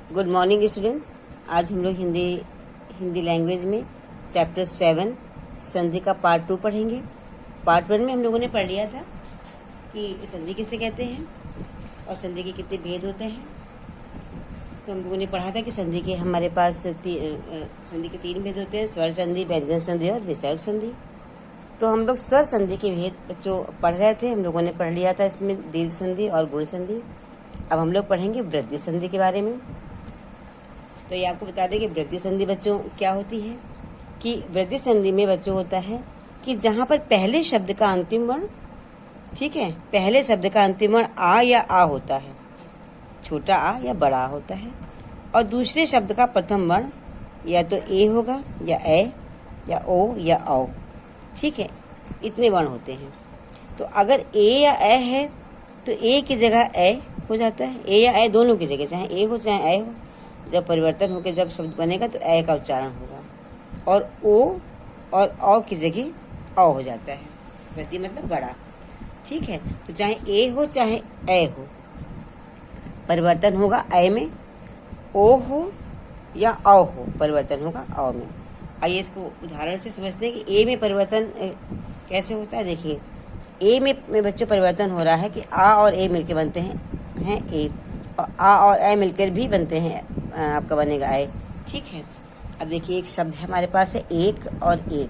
Good morning students. आज हम लोग हिंदी लैंग्वेज में चैप्टर 7 संधि का पार्ट 2 पढ़ेंगे। पार्ट 1 में हम लोगों ने पढ़ लिया था कि संधि किसे कहते हैं और संधि के कितने भेद होते हैं। तो हम लोगों ने पढ़ा था कि संधि के हमारे पास संधि के 3 भेद होते हैं, स्वर संधि, व्यंजन संधि और विसर्ग संधि। तो हम लोग स्वर संधि के भेद बच्चों पढ़ रहे थे। हम लोगों ने पढ़ लिया था इसमें दीर्घ संधि और गुण संधि। अब हम लोग पढ़ेंगे वृद्धि संधि के बारे में। तो ये आपको बता दें कि वृद्धि संधि बच्चों क्या होती है कि वृद्धि संधि में बच्चों होता है कि जहाँ पर पहले शब्द का अंतिम वर्ण, ठीक है, पहले शब्द का अंतिम वर्ण आ या आ होता है, छोटा आ या बड़ा आ होता है, और दूसरे शब्द का प्रथम वर्ण या तो ए होगा या ए या ओ या औ, ठीक है, इतने वर्ण होते हैं। तो अगर ए या ए है तो ए की जगह ए हो जाता है, ए या ए दोनों की जगह, चाहे ए हो चाहे ए हो। जब परिवर्तन होकर जब शब्द बनेगा तो ए का उच्चारण होगा और ओ और औ की जगह औ हो जाता है। वृद्धि मतलब बड़ा, ठीक है। तो चाहे ए हो चाहे ए हो, परिवर्तन होगा ए में, ओ हो या औ हो, परिवर्तन होगा औ में। आइए इसको उदाहरण से समझते हैं कि ए में परिवर्तन कैसे होता है। देखिए ए में बच्चों परिवर्तन हो रहा है कि आ और ए मिलकर बनते हैं ए, और आ और ए मिलकर भी बनते हैं, आपका बनेगा ए, ठीक है। अब देखिए एक शब्द है हमारे पास है एक और एक,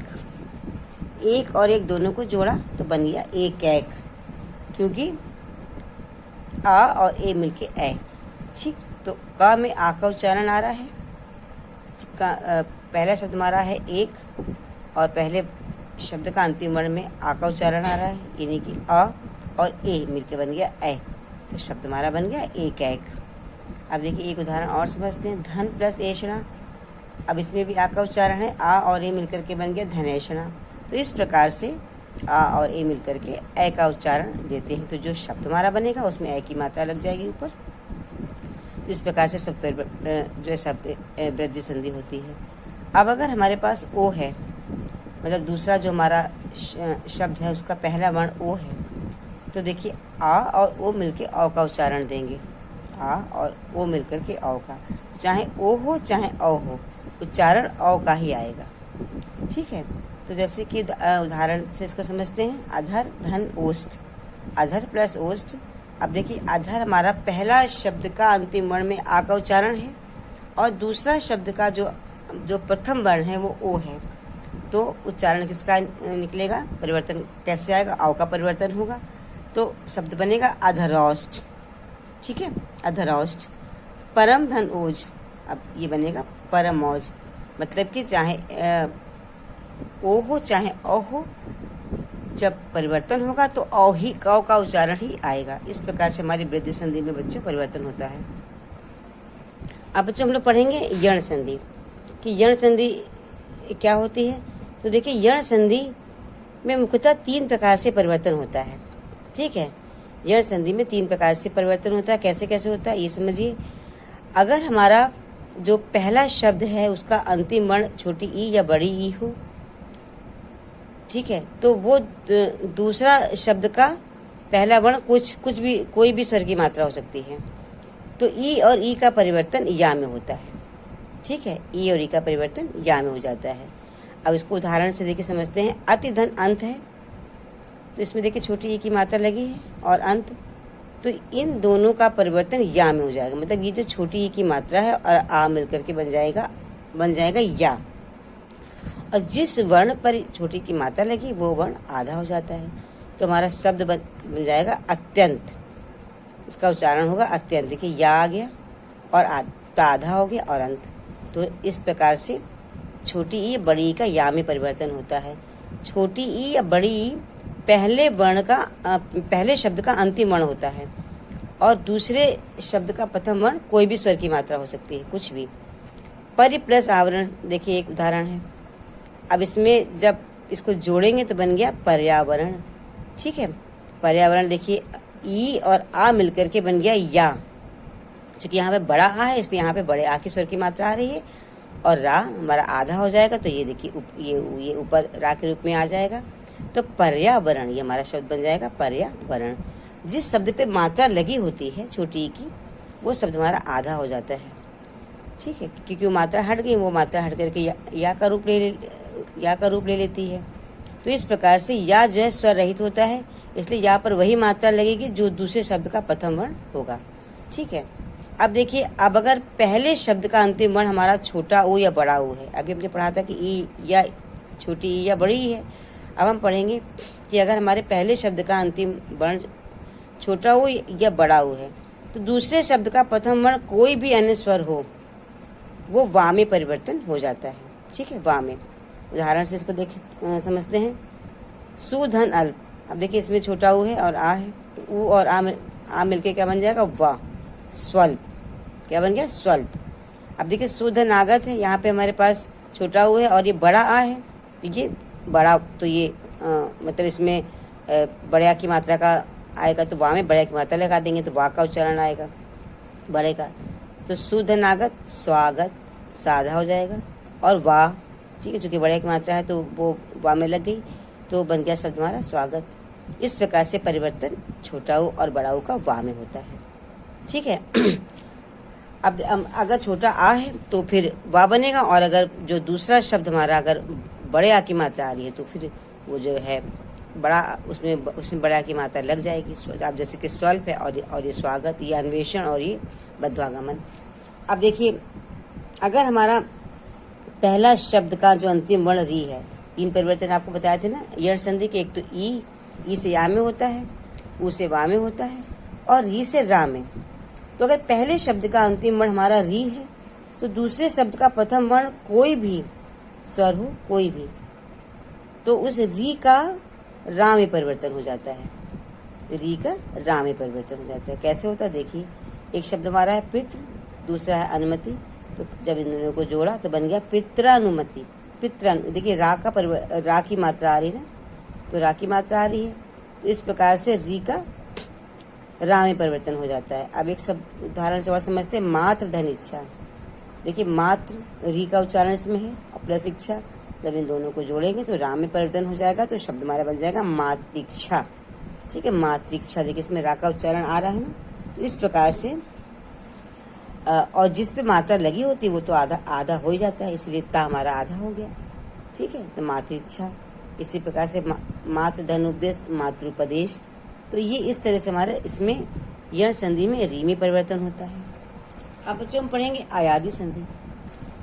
एक और एक दोनों को जोड़ा तो बन गया एक एक, क्योंकि आ और ए मिलके ए, ठीक। तो का में आ का उच्चारण आ रहा है, पहला शब्द हमारा है एक और पहले शब्द का अंतिम वर्ण में आ का उच्चारण आ रहा है, यानी कि आ और ए मिलके बन गया ए, तो शब्द हमारा बन गया एक एक। अब देखिए एक उदाहरण और समझते हैं, धन प्लस एषणा। अब इसमें भी आ का उच्चारण है, आ और ए मिलकर के बन गया धनेषणा। तो इस प्रकार से आ और ए मिलकर के ए का उच्चारण देते हैं, तो जो शब्द हमारा बनेगा उसमें ए की मात्रा लग जाएगी ऊपर। तो इस प्रकार से सब जो है शब्द वृद्धि संधि होती है। अब अगर हमारे पास ओ है, मतलब दूसरा जो हमारा शब्द है उसका पहला वर्ण ओ है, तो देखिए आ और ओ मिलके औ का उच्चारण देंगे, आ और ओ मिलकर के औ का, चाहे ओ हो चाहे औ हो, उच्चारण औ का ही आएगा, ठीक है। तो जैसे कि उदाहरण से इसको समझते हैं, अधर धन ओष्ठ, अधर प्लस ओष्ठ। अब देखिए अधर हमारा पहला शब्द का अंतिम वर्ण में आ का उच्चारण है और दूसरा शब्द का जो प्रथम वर्ण है वो ओ है, तो उच्चारण किसका निकलेगा, परिवर्तन कैसे आएगा, औ का परिवर्तन होगा, तो शब्द बनेगा अधरौष्ठ, ठीक है, अधरौष्ठ। परम धन ओज, अब ये बनेगा परम औज, मतलब कि चाहे ओ हो चाहे औ हो, जब परिवर्तन होगा तो औ ही कौ का उच्चारण ही आएगा। इस प्रकार से हमारी वृद्धि संधि में बच्चों परिवर्तन होता है। अब बच्चों हम लोग पढ़ेंगे यण संधि कि यण संधि क्या होती है। तो देखिए यण संधि में मुख्यतः 3 प्रकार से परिवर्तन होता है, ठीक है। यण संधि में 3 प्रकार से परिवर्तन होता है। कैसे कैसे होता है ये समझिए। अगर हमारा जो पहला शब्द है उसका अंतिम वर्ण छोटी ई या बड़ी ई हो, ठीक है, तो वो दूसरा शब्द का पहला वर्ण कोई भी स्वर की मात्रा हो सकती है, तो ई और ई का परिवर्तन या में होता है, ठीक है, ई और ई का परिवर्तन या में हो जाता है। अब इसको उदाहरण से देखिए समझते हैं। अति धन अंत है, तो इसमें देखिए छोटी ई की मात्रा लगी है और अंत, तो इन दोनों का परिवर्तन या में हो जाएगा, मतलब ये जो छोटी ई की मात्रा है और आ मिलकर के बन जाएगा या, और जिस वर्ण पर छोटी की मात्रा लगी वो वर्ण आधा हो जाता है, तो हमारा शब्द बन जाएगा अत्यंत, इसका उच्चारण होगा अत्यंत। देखिए या आ गया और आधा हो गया और अंत, तो इस प्रकार से छोटी ई बड़ी ई का या में परिवर्तन होता है। छोटी ई या बड़ी ई पहले शब्द का अंतिम वर्ण होता है और दूसरे शब्द का प्रथम वर्ण कोई भी स्वर की मात्रा हो सकती है, कुछ भी। परि प्लस आवरण, देखिए एक उदाहरण है। अब इसमें जब इसको जोड़ेंगे तो बन गया पर्यावरण, ठीक है। पर्यावरण देखिए ई और आ मिलकर के बन गया या, क्योंकि यहाँ पे बड़ा आ है इसलिए यहाँ पे बड़े आ की स्वर की मात्रा आ रही है, और रा हमारा आधा हो जाएगा, तो ये देखिए ये ऊपर रा के रूप में आ जाएगा, तो पर्यावरण ये हमारा शब्द बन जाएगा पर्यावरण। जिस शब्द पे मात्रा लगी होती है छोटी की, वो शब्द हमारा आधा हो जाता है। ठीक है, क्योंकि वो मात्रा हट गई, वो मात्रा हट करके या का रूप ले लेती है। तो इस प्रकार से या जो है स्वर रहित होता है, इसलिए यहाँ पर वही मात्रा लगेगी जो दूसरे शब्द का प्रथम वर्ण होगा। ठीक है, अब देखिए, अब अगर पहले शब्द का अंतिम वर्ण हमारा छोटा ओ या बड़ा ओ है, अभी हमने पढ़ा था कि ई या छोटी ई या बड़ी ई है। अब हम पढ़ेंगे कि अगर हमारे पहले शब्द का अंतिम वर्ण छोटा ओ या बड़ा ओ है, तो दूसरे शब्द का प्रथम वर्ण कोई भी अन्य स्वर हो, वो वा में परिवर्तन हो जाता है। ठीक है, वा में। उदाहरण से इसको समझते हैं। सुधन अल्प। अब देखिए, इसमें छोटा ऊ है और आ है, तो ऊ और आ मिलके क्या बन जाएगा? वा। स्वल्प। क्या बन गया? स्वल्प। अब देखिए, सुधन आगत है, यहाँ पे हमारे पास छोटा ऊ है और ये बड़ा आ है, तो ये बड़ा, तो ये मतलब इसमें बड़े की मात्रा का आएगा, तो वा में बड़े की मात्रा लगा देंगे, तो वा का उच्चारण आएगा बड़े का। तो सुधनागत स्वागत साधा हो जाएगा और वाह। ठीक है, चूँकि बड़े की मात्रा है तो वो वाह में लग गई, तो बन गया शब्द हमारा स्वागत। इस प्रकार से परिवर्तन छोटा ऊ और बड़ा ऊ का वाह में होता है। ठीक है, अब अगर छोटा आ है तो फिर वाह बनेगा, और अगर जो दूसरा शब्द हमारा अगर बड़े आ की मात्रा आ रही है तो फिर वो जो है बड़ा, उसमें बड़ा की मात्रा लग जाएगी। अब जैसे कि स्वल्प है और ये स्वागत, ये अन्वेषण और ये बद्धागमन। अब देखिए, अगर हमारा पहला शब्द का जो अंतिम वर्ण री है, 3 परिवर्तन आपको बताए थे ना यण संधि के। एक तो ई से या में होता है, ऊ से वा में होता है, और री से रा में। तो अगर पहले शब्द का अंतिम वर्ण हमारा री है, तो दूसरे शब्द का प्रथम वर्ण कोई भी स्वर हो, कोई भी, तो उस री का रा में परिवर्तन हो जाता है। री का रा में परिवर्तन हो जाता है। कैसे होता है? देखिए, एक शब्द हमारा है पितृ, दूसरा है अनुमति, तो जब इन दोनों को जोड़ा तो बन गया पित्रानुमति। देखिए, रा की मात्रा आ रही है ना, तो रा की मात्रा आ रही है, तो इस प्रकार से री का रा में परिवर्तन हो जाता है। अब एक सब उदाहरण से और समझते हैं। मात्र धन इच्छा। देखिए, मात्र री का उच्चारण इसमें है और प्लस इच्छा, जब इन दोनों को जोड़ेंगे तो रा में परिवर्तन हो जाएगा, तो शब्द हमारा बन जाएगा मातृक्षा। ठीक है, मातृक्षा। देखिए, इसमें रा का उच्चारण आ रहा है ना, तो इस प्रकार से और जिस पे मात्रा लगी होती है वो तो आधा हो ही जाता है, इसलिए ता हमारा आधा हो गया। ठीक है, तो मातृच्छा। इसी प्रकार से मातृ धन उपदेश, मातृपदेश। तो ये इस तरह से हमारे इसमें यण संधि में री में परिवर्तन होता है। अब बच्चों हम पढ़ेंगे आयादी संधि।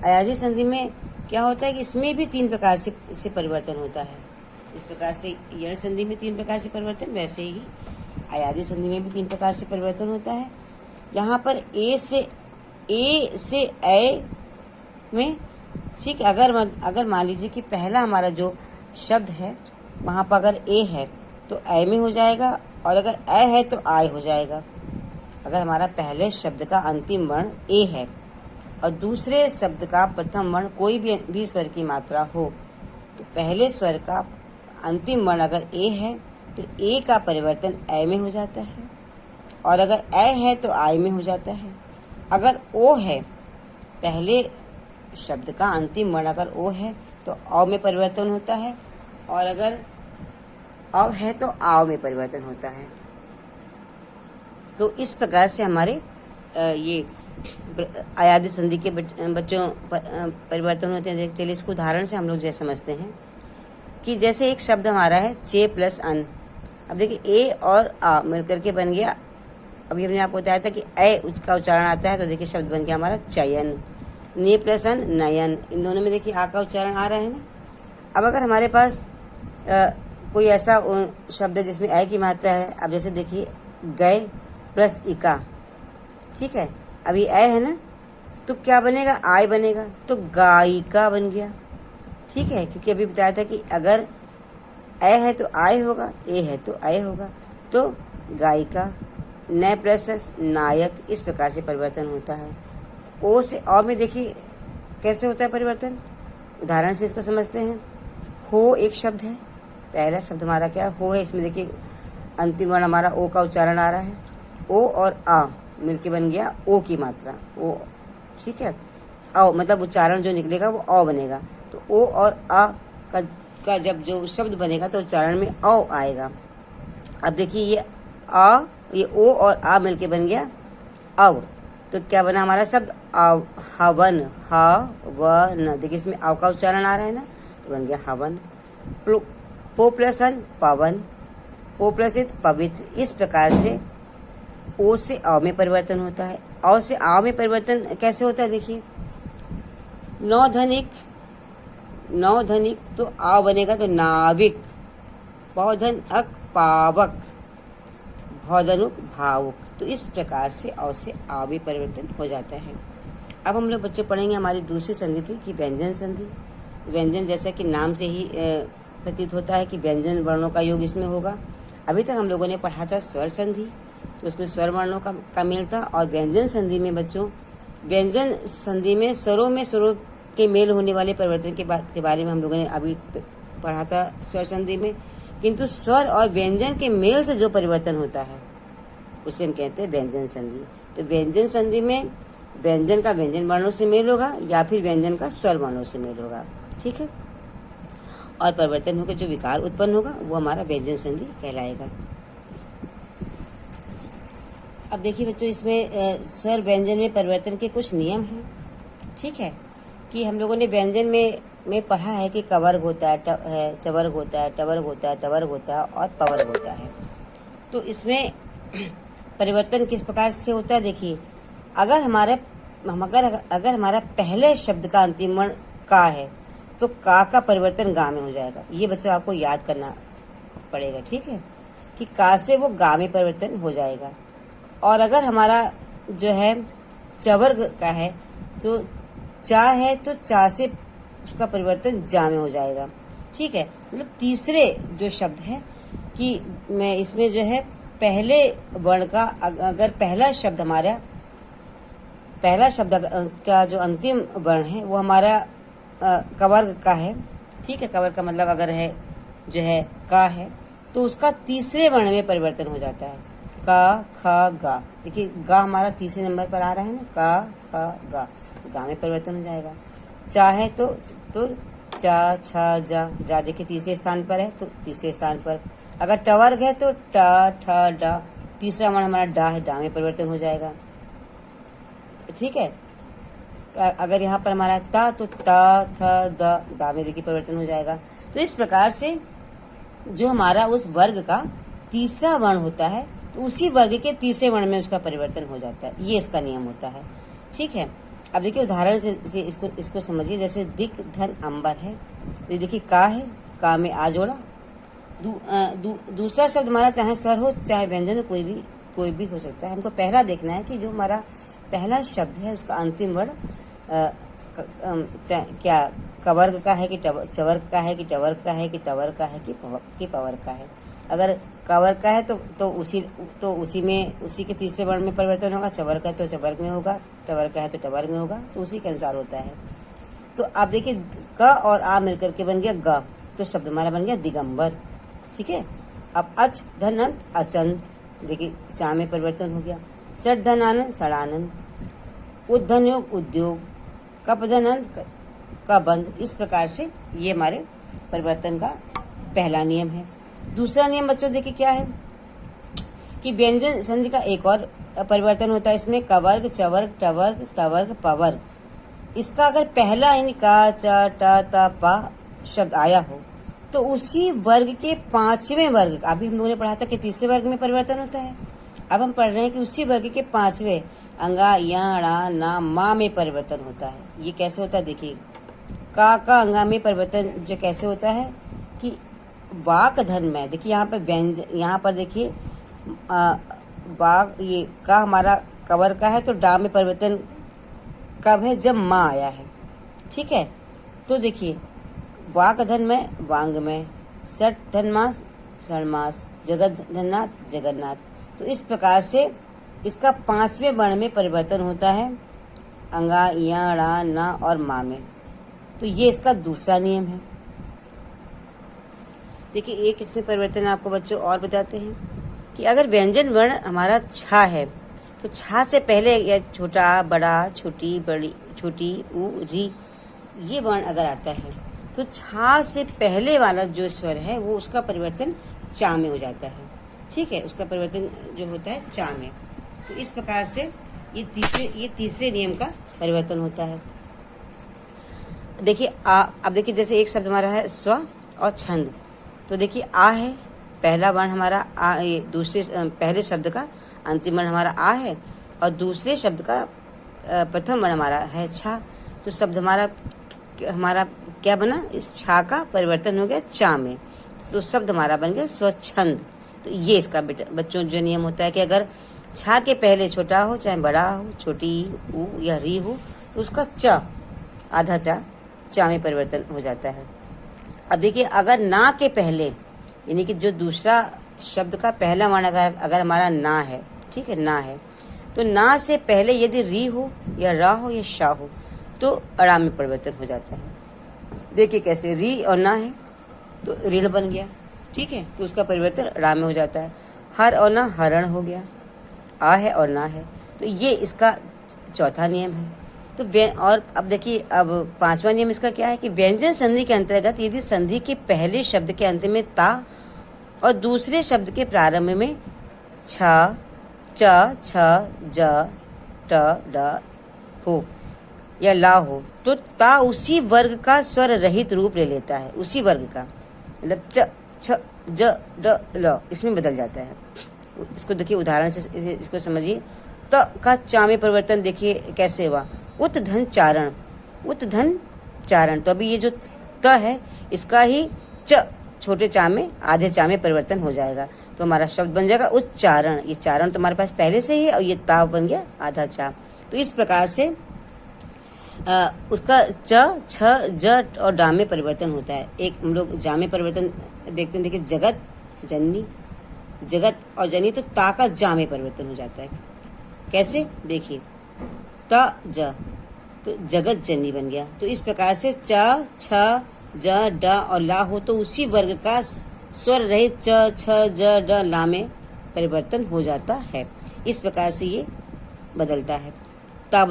आयादी संधि में क्या होता है कि इसमें भी 3 प्रकार से इससे परिवर्तन होता है। इस प्रकार से यण संधि में 3 प्रकार से परिवर्तन, वैसे ही आयादी संधि में भी 3 प्रकार से परिवर्तन होता है। यहाँ पर ए से ए में, ठीक, अगर मान लीजिए कि पहला हमारा जो शब्द है वहाँ पर अगर ए है तो ए में हो जाएगा, और अगर ए है तो आय हो जाएगा। अगर हमारा पहले शब्द का अंतिम वर्ण ए है और दूसरे शब्द का प्रथम वर्ण कोई भी स्वर की मात्रा हो, तो पहले स्वर का अंतिम वर्ण अगर ए है तो ए का परिवर्तन ए में हो जाता है, और अगर ए है तो आय में हो जाता है। अगर ओ है, पहले शब्द का अंतिम वर्ण अगर ओ है तो औ में परिवर्तन होता है, और अगर औ है तो आव में परिवर्तन होता है। तो इस प्रकार से हमारे ये आयादी संधि के बच्चों परिवर्तन होते हैं। चलिए इसको उदाहरण से हम लोग जैसे समझते हैं कि जैसे एक शब्द हमारा है चे प्लस अन। अब देखिए, ए और आ मिलकर के बन गया, अभी हमने आपको बताया था कि ए उसका उच्चारण आता है, तो देखिए शब्द बन गया हमारा चयन। ने प्लस अन नयन, इन दोनों में देखिए आ का उच्चारण आ रहा है ना। अब अगर हमारे पास कोई ऐसा शब्द है जिसमें ए की मात्रा है, अब जैसे देखिए गए प्लस इका, ठीक है, अभी ए है ना, तो क्या बनेगा? आय बनेगा, तो गायिका बन गया। ठीक है, क्योंकि अभी बताया था कि अगर ए है तो आय होगा, ए है तो आय होगा, तो गायिका। न प्लस नायक, इस प्रकार से परिवर्तन होता है। ओ से औ में देखिए कैसे होता है परिवर्तन, उदाहरण से इसको समझते हैं। हो एक शब्द है, पहला शब्द हमारा क्या हो है, इसमें देखिए अंतिम वर्ण हमारा ओ का उच्चारण आ रहा है। ओ और आ मिलके बन गया ओ की मात्रा, ओ। ठीक है, औ मतलब उच्चारण जो निकलेगा वो औ बनेगा, तो ओ और आ का जब जो शब्द बनेगा तो उच्चारण में औ आएगा। अब देखिए ये आ, ये ओ और आ मिलके बन गया अव। तो क्या बना हमारा शब्द हवन, हवन। देखिए इसमें आव का उच्चारण आ रहा है ना, तो बन गया हवन। पो प्लस अन पवन, पो प्लस इत पवित्र। इस प्रकार से ओ से अ में परिवर्तन होता है। अ से आ में परिवर्तन कैसे होता है, देखिए नौधनिक, नौधनिक तो आ बनेगा तो नाविक, पौधन अक पावक, भौधनुक भावुक। तो इस प्रकार से अ से आ में परिवर्तन हो जाता है। अब हम लोग बच्चे पढ़ेंगे हमारी दूसरी संधि थी कि व्यंजन संधि। व्यंजन जैसा कि नाम से ही प्रतीत होता है कि व्यंजन वर्णों का योग इसमें होगा। अभी तक हम लोगों ने पढ़ा था स्वर संधि, तो उसमें स्वर वर्णों का मेल था। और व्यंजन संधि में बच्चों, व्यंजन संधि में स्वरों के मेल होने वाले परिवर्तन के बारे में हम लोगों ने अभी पढ़ा था स्वर संधि में। किंतु स्वर और व्यंजन के मेल से जो परिवर्तन होता है उसे हम कहते हैं व्यंजन संधि। तो व्यंजन संधि में व्यंजन का व्यंजन वर्णों से मेल होगा या फिर व्यंजन का स्वर वर्णों से मेल होगा, ठीक है। और परिवर्तन होकर जो विकार उत्पन्न होगा वो हमारा व्यंजन संधि कहलाएगा। अब देखिए बच्चों, इसमें स्वर व्यंजन में परिवर्तन के कुछ नियम हैं, ठीक है। कि हम लोगों ने व्यंजन में पढ़ा है कि कवर्ग होता है, चवर्ग होता है, टवर्ग होता है, तवर्ग होता है और पवर्ग होता है। तो इसमें परिवर्तन किस प्रकार से होता है, देखिए अगर हमारा पहले शब्द का अंतिम वर्ण का है तो का परिवर्तन गा में हो जाएगा। ये बच्चों आपको याद करना पड़ेगा, ठीक है, कि का से वो गा में परिवर्तन हो जाएगा। और अगर हमारा जो है चवर्ग का है तो चा है तो चा से उसका परिवर्तन जा में हो जाएगा, ठीक है। मतलब तीसरे जो शब्द है कि मैं इसमें जो है पहले वर्ण का अगर पहला शब्द का जो अंतिम वर्ण है वो हमारा कवर्ग का है, ठीक है। कवर्ग का मतलब अगर है जो है का है तो उसका तीसरे वर्ण में परिवर्तन हो जाता है, का ख गा। देखिए गा हमारा तीसरे नंबर पर आ रहा है ना, का ख गा, तो गा में परिवर्तन हो जाएगा। चा है तो चा छा जा देखिए तीसरे स्थान पर है तो तीसरे स्थान पर। अगर टवर्ग है तो टा ठा डा, तीसरा वर्ण हमारा डा है, डा में परिवर्तन हो जाएगा, ठीक है। अगर यहाँ पर हमारा ता तो ता था दा में देखिए परिवर्तन हो जाएगा। तो इस प्रकार से जो हमारा उस वर्ग का तीसरा वर्ण होता है तो उसी वर्ग के तीसरे वर्ण में उसका परिवर्तन हो जाता है, ये इसका नियम होता है, ठीक है। अब देखिए उदाहरण से इसको समझिए। जैसे दिक धन अंबर है तो ये देखिए का है, का में आ जोड़ा। दूसरा शब्द हमारा चाहे स्वर हो चाहे व्यंजन हो, कोई भी हो सकता है। हमको पहला देखना है कि जो हमारा पहला शब्द है उसका अंतिम वर्ण क्या कवर्ग का है कि चवर्ग का है कि टवर्ग का है कि तवर्ग का है कि पवर्ग का है। अगर कवर्ग का है तो उसी के तीसरे वर्ण में परिवर्तन होगा। चवर्ग का है तो चवर्ग में होगा, टवर्ग का है तो टवर्ग में होगा, तो उसी के अनुसार होता है। तो आप देखिए क और आ मिलकर के बन गया ग, तो शब्द हमारा बन गया दिगंबर, ठीक है। अब अच धन अंत अचंत, देखिए चा में परिवर्तन हो गया। सठ धन आनंद षडानंद, उद्धन योग उद्योग, कप धन अंत का बंद। इस प्रकार से ये हमारे परिवर्तन का पहला नियम है। दूसरा नियम बच्चों देखिए क्या है कि व्यंजन संधि का एक और परिवर्तन होता है इसमें, कवर्ग चवर्ग टवर्ग तवर्ग पवर्ग। इसका अगर पहला यानी का चा टा ता पा शब्द आया हो तो उसी वर्ग के पांचवें वर्ग, अभी हम लोगों ने पढ़ा था कि तीसरे वर्ग में परिवर्तन होता है। अब हम पढ़ रहे हैं कि उसी वर्ग के पांचवें अंगा या ड़ा ना मा में परिवर्तन होता है। ये कैसे होता है देखिए, का अंगा में परिवर्तन जो कैसे होता है कि वाक धन में, देखिए यहाँ पर व्यंजन, यहाँ पर देखिए वाक, ये का हमारा कवर का है तो डा में परिवर्तन कब है, जब माँ आया है, ठीक है। तो देखिए वाक धन में वांग में, सठ धनमास षणमास, जगत धननाथ जगन्नाथ। तो इस प्रकार से इसका पांचवें वर्ण में परिवर्तन होता है अंगा या ड़ा ना और मा में। तो ये इसका दूसरा नियम है। देखिए एक इसमें परिवर्तन आपको बच्चों और बताते हैं कि अगर व्यंजन वर्ण हमारा छा है तो छा से पहले या छोटा बड़ा छोटी बड़ी छोटी उ री ये वर्ण अगर आता है तो छा से पहले वाला जो स्वर है वो उसका परिवर्तन चा में हो जाता है, ठीक है। उसका परिवर्तन जो होता है चा में। तो इस प्रकार से ये तीसरे नियम का परिवर्तन होता है। देखिए अब देखिए जैसे एक शब्द हमारा है स्व और छंद, तो देखिए आ है, पहला वर्ण हमारा आ, ये दूसरे पहले शब्द का अंतिम वर्ण हमारा आ है और दूसरे शब्द का प्रथम वर्ण हमारा है छा। तो शब्द हमारा क्या बना, इस छा का परिवर्तन हो गया चा में, तो शब्द हमारा बन गया स्वच्छंद। तो ये इसका बच्चों जो नियम होता है कि अगर छा के पहले छोटा हो, चाहे बड़ा हो, छोटी ऊ या री हो, तो उसका च आधा चा में परिवर्तन हो जाता है। अब देखिए अगर ना के पहले, यानी कि जो दूसरा शब्द का पहला वर्ण अगर हमारा ना है, ठीक है, ना है, तो ना से पहले यदि री हो या रा हो या शा हो तो अड़ा में परिवर्तन हो जाता है। देखिए कैसे, री और ना है तो ऋण बन गया, ठीक है, तो उसका परिवर्तन अड़ा में हो जाता है। हर और ना हरण हो गया, आ है और ना है, तो ये इसका चौथा नियम है। तो और अब देखिए अब पांचवा नियम इसका क्या है कि व्यंजन संधि के अंतर्गत यदि संधि के पहले शब्द के अंत में ता और दूसरे शब्द के प्रारंभ में छ, च, छ, ज, ट, ड हो या ला हो तो ता उसी वर्ग का स्वर रहित रूप ले लेता है, उसी वर्ग का, मतलब च, छ, ज, ड, ल इसमें बदल जाता है। इसको देखिए उदाहरण से इसको समझिए। त का चा में परिवर्तन देखिए कैसे हुआ, उत धन चारण, उत धन चारण, तो अभी ये जो त है इसका ही च छोटे चा में आधे चा में परिवर्तन हो जाएगा, तो हमारा शब्द बन जाएगा उच्चारण। ये चारण तो हमारे पास पहले से ही है और ये ताव बन गया आधा चा। तो इस प्रकार से उसका च, छ, ज और डा में परिवर्तन होता है। एक हम लोग जा में परिवर्तन देखते हैं, देखिए जगत जननी, जगत और जनी, तो ता का जा में परिवर्तन हो जाता है। कैसे, देखिए त ज तो जगत जननी बन गया। तो इस प्रकार से च, छ, ज, ड और ला हो तो उसी वर्ग का स्वर रहित च, छ, ज, ड, ला में परिवर्तन हो जाता है। इस प्रकार से ये बदलता है। ता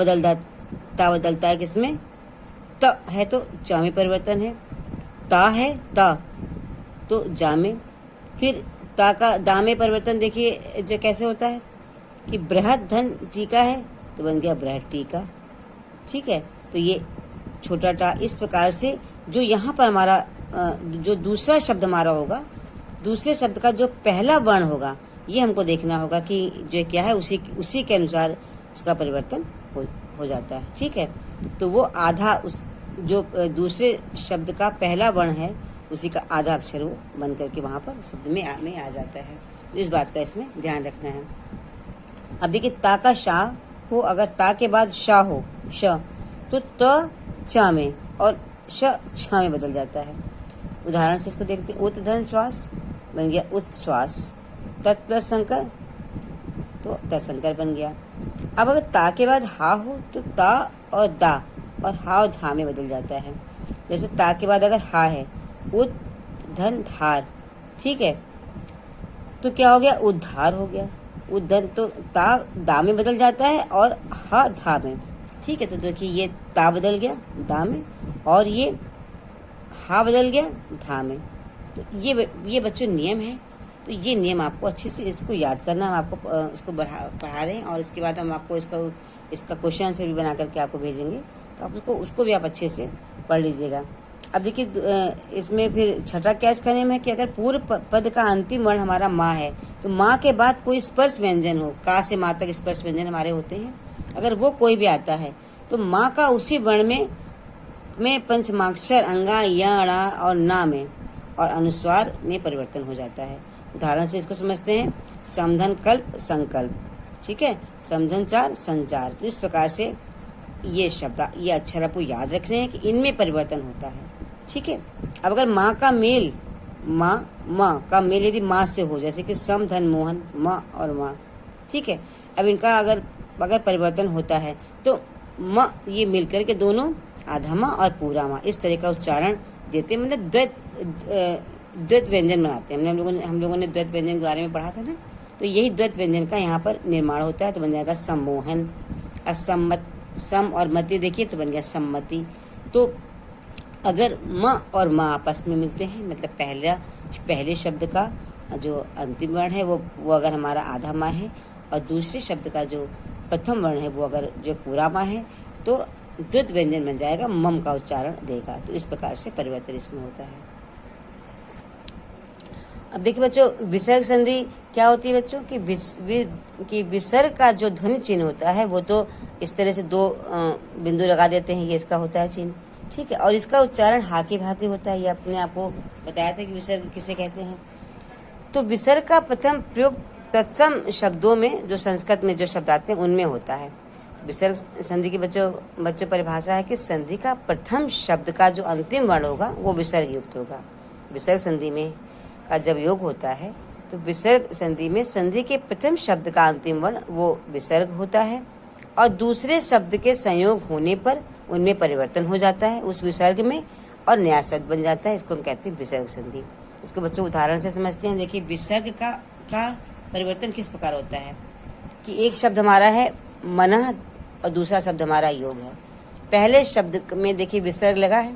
बदलता है किसमें, त है तो चा में परिवर्तन है, ता है ता तो जा में, फिर ता का दा में परिवर्तन देखिए जो कैसे होता है कि बृहद धन टीका है तो बन गया बृहद टीका, ठीक है। तो ये छोटा टा, इस प्रकार से जो यहाँ पर हमारा जो दूसरा शब्द हमारा होगा, दूसरे शब्द का जो पहला वर्ण होगा ये हमको देखना होगा कि जो क्या है उसी के अनुसार उसका परिवर्तन हो जाता है, ठीक है। तो वो आधा उस जो दूसरे शब्द का पहला वर्ण है उसी का आधा अक्षर वो बन करके वहाँ पर शब्द में आ जाता है। तो इस बात का इसमें ध्यान रखना है। अब देखिए ता का शा हो, अगर ता के बाद शा हो श, तो त चा में और श छा में बदल जाता है। उदाहरण से इसको देखते हैं। उत धन श्वास बन गया उत्श्वास, तत् प्लस संकर तो तत्संकर बन गया। अब अगर ता के बाद हा हो तो ता और दा और हा और धा में बदल जाता है। जैसे ता के बाद अगर हा है उत धन धार, ठीक है, तो क्या हो गया, उद्धार हो गया। उद्धन तो ता दा में बदल जाता है और हा धा में, ठीक है। तो देखिए ये ता बदल गया दा में और ये हा बदल गया धा में। तो ये बच्चों नियम है। तो ये नियम आपको अच्छे से इसको याद करना, हम आपको इसको पढ़ा रहे हैं और इसके बाद हम आपको इसका क्वेश्चन आंसर भी बना करके आपको भेजेंगे, तो आप उसको भी आप अच्छे से पढ़ लीजिएगा। अब देखिए इसमें फिर छठा क्या इसका नियम है कि अगर पूर्व पद का अंतिम वर्ण हमारा माँ है तो माँ के बाद कोई स्पर्श व्यंजन हो, का से माँ तक स्पर्श व्यंजन हमारे होते हैं, अगर वो कोई भी आता है तो माँ का उसी वर्ण में पंचमाक्षर अंगा या णा और ना में और अनुस्वार में परिवर्तन हो जाता है। उदाहरण से इसको समझते हैं। समधन कल्प संकल्प, ठीक है, समधन चार संचार। तो इस प्रकार से ये शब्द ये अक्षर आपको याद रखने हैं कि इनमें परिवर्तन होता है, ठीक है। अब अगर माँ का मेल माँ का मेल यदि माँ से हो, जैसे कि सम धन मोहन माँ और माँ, ठीक है, अब इनका अगर परिवर्तन होता है तो माँ ये मिलकर के दोनों आधा माँ और पूरा माँ इस तरह का उच्चारण देते, मतलब द्वैत व्यंजन बनाते हैं। हम लोगों ने द्वैत व्यंजन के बारे में पढ़ा था ना, तो यही द्वैत व्यंजन का यहाँ पर निर्माण होता है। तो बन जाएगा सम्मोहन, असम्मत, सम और मति देखिए तो बन गया सम्मति। तो अगर माँ और माँ आपस में मिलते हैं, मतलब पहले शब्द का जो अंतिम वर्ण है वो अगर हमारा आधा माँ है और दूसरे शब्द का जो प्रथम वर्ण है वो अगर जो पूरा माँ है तो द्वित व्यंजन बन जाएगा, मम का उच्चारण देगा। तो इस प्रकार से परिवर्तन इसमें होता है। अब देखिए बच्चों, विसर्ग संधि क्या होती है बच्चों कि विसर्ग का जो ध्वनि चिन्ह होता है वो तो इस तरह से दो बिंदु लगा देते हैं, ये इसका होता है चिन्ह, ठीक है। और इसका उच्चारण हा की भांति होता है। ये अपने आपको बताया था कि विसर्ग किसे कहते हैं। तो विसर्ग का प्रथम प्रयोग तत्सम शब्दों में, जो संस्कृत में जो शब्द आते हैं उनमें होता है। विसर्ग संधि की बच्चों परिभाषा है कि संधि का प्रथम शब्द का जो अंतिम वर्ण होगा वो विसर्ग युक्त होगा। विसर्ग संधि में का जब योग होता है तो विसर्ग संधि में संधि के प्रथम शब्द का अंतिम वर्ण वो विसर्ग होता है और दूसरे शब्द के संयोग होने पर उनमें परिवर्तन हो जाता है उस विसर्ग में और नया शब्द बन जाता है। इसको हम कहते हैं विसर्ग संधि। इसको बच्चों उदाहरण से समझते हैं। देखिए, विसर्ग का परिवर्तन किस प्रकार होता है कि एक शब्द हमारा है मनः और दूसरा शब्द हमारा योग है। पहले शब्द में देखिए विसर्ग लगा है,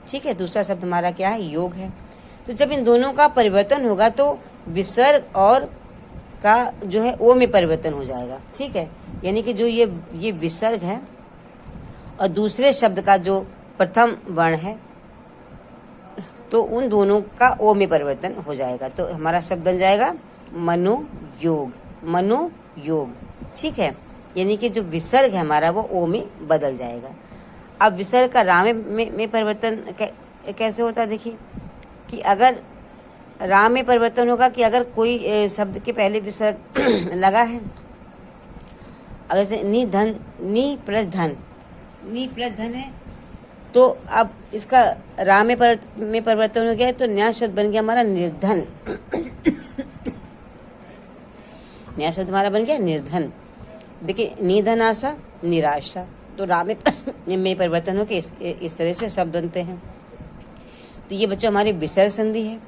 ठीक है, दूसरा शब्द हमारा क्या है, योग है। तो जब इन दोनों का परिवर्तन होगा तो विसर्ग और का जो है ओ में परिवर्तन हो जाएगा, ठीक है। यानी कि जो ये विसर्ग है और दूसरे शब्द का जो प्रथम वर्ण है तो उन दोनों का ओ में परिवर्तन हो जाएगा। तो हमारा शब्द बन जाएगा मनोयोग, मनोयोग, ठीक है। यानी कि जो विसर्ग है हमारा वो ओ में बदल जाएगा। अब विसर्ग का रा में परिवर्तन कैसे होता है, देखिए कि अगर रा में परिवर्तन होगा कि अगर कोई शब्द के पहले विसर्ग लगा है, अगर से नी प्लस धन है तो अब इसका रा में परिवर्तन हो गया है तो नया शब्द बन गया हमारा निर्धन। नया शब्द हमारा बन गया निर्धन। देखिए, निधन आशा निराशा, तो रा में परिवर्तन हो के इस तरह से शब्द बनते हैं। तो ये बच्चों हमारी विसर्ग संधि है।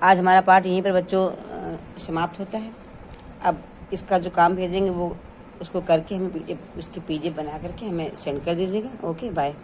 आज हमारा पाठ यहीं पर बच्चों समाप्त होता है। अब इसका जो काम भेजेंगे वो उसको करके हमें उसकी पीडीएफ बना करके हमें सेंड कर दीजिएगा। Okay, bye.